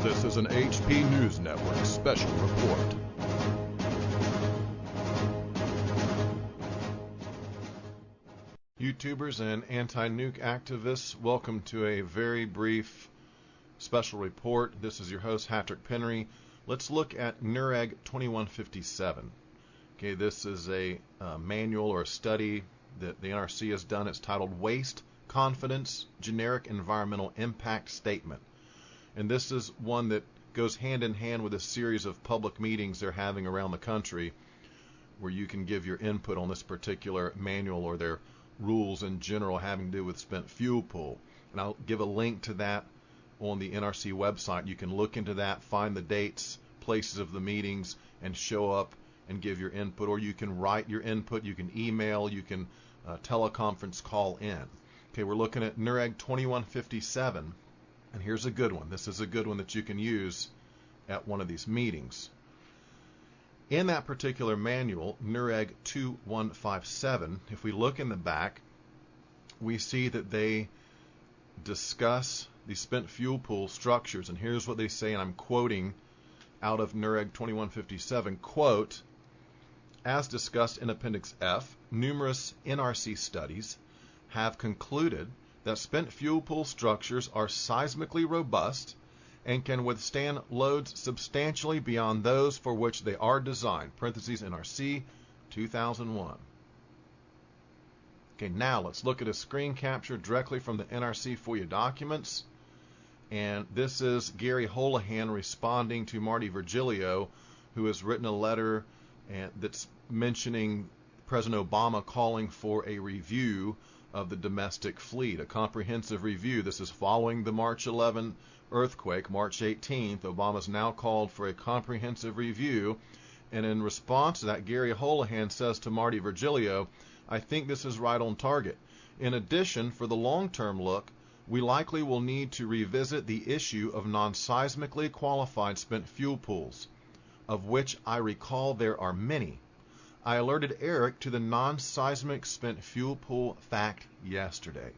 This is an HP News Network special report. YouTubers and anti-nuke activists, welcome to a very brief special report. This is your host, Hatrick Penry. Let's look at NUREG 2157. Okay, this is a manual or a study that the NRC has done. It's titled Waste Confidence Generic Environmental Impact Statement. And this is one that goes hand in hand with a series of public meetings they're having around the country where you can give your input on this particular manual or their rules in general having to do with spent fuel pool. And I'll give a link to that on the NRC website. You can look into that, find the dates, places of the meetings, and show up and give your input. Or you can write your input, you can email, you can teleconference call in. Okay, we're looking at NUREG 2157. And here's a good one. This is a good one that you can use at one of these meetings. In that particular manual, NUREG 2157, if we look in the back, we see that they discuss the spent fuel pool structures. And here's what they say, and I'm quoting out of NUREG 2157, quote, as discussed in Appendix F, numerous NRC studies have concluded that spent fuel pool structures are seismically robust and can withstand loads substantially beyond those for which they are designed. Parentheses NRC 2001. Okay, now let's look at a screen capture directly from the NRC FOIA documents. And this is Gary Holohan responding to Marty Virgilio, who has written a letter that's mentioning President Obama calling for a review of the domestic fleet, a comprehensive review. This is following the March 11 earthquake, March 18th. Obama's now called for a comprehensive review, and in response to that, Gary Holohan says to Marty Virgilio, I think this is right on target. In addition, for the long-term look, we likely will need to revisit the issue of non-seismically qualified spent fuel pools, of which I recall there are many. I alerted Eric to the non-seismic spent fuel pool fact yesterday.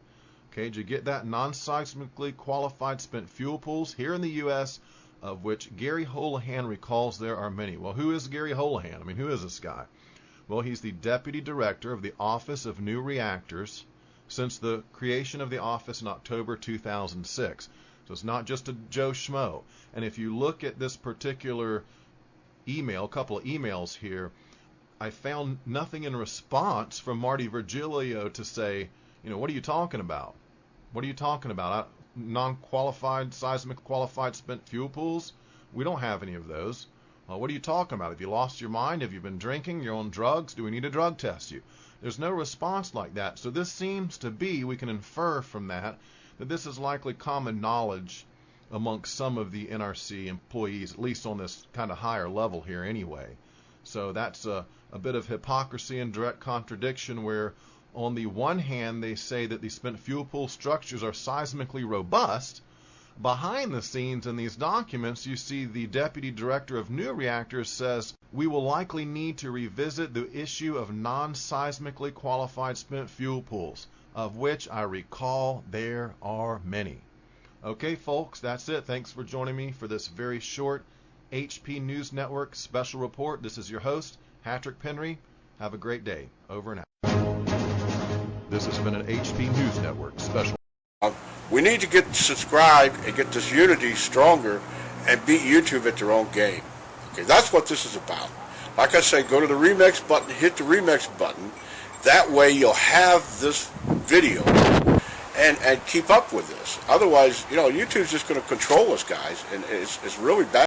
Okay, did you get that? Non-seismically qualified spent fuel pools here in the U.S., of which Gary Holohan recalls there are many. Well, who is Gary Holohan? I mean, who is this guy? Well, he's the Deputy Director of the Office of New Reactors since the creation of the office in October 2006. So it's not just a Joe Schmo. And if you look at this particular email, a couple of emails here, I found nothing in response from Marty Virgilio to say, you know, what are you talking about? What are you talking about? Non-qualified, seismic qualified spent fuel pools? We don't have any of those. What are you talking about? Have you lost your mind? Have you been drinking? You're on drugs? Do we need to drug test you? There's no response like that. So this seems to be, we can infer from that this is likely common knowledge amongst some of the NRC employees, at least on this kind of higher level here anyway. So that's a bit of hypocrisy and direct contradiction where on the one hand they say that the spent fuel pool structures are seismically robust. Behind the scenes in these documents you see the Deputy Director of New Reactors says we will likely need to revisit the issue of non-seismically qualified spent fuel pools, of which I recall there are many. Okay folks, that's it. Thanks for joining me for this very short HP News Network special report. This is your host, Hatrick Penry. Have a great day. Over and out. This has been an HP News Network special. We need to get subscribed and get this unity stronger and beat YouTube at their own game. Okay, that's what this is about. Like I say, go to the Remix button, hit the Remix button. That way you'll have this video and keep up with this. Otherwise, you know, YouTube's just going to control us, guys, and it's really bad.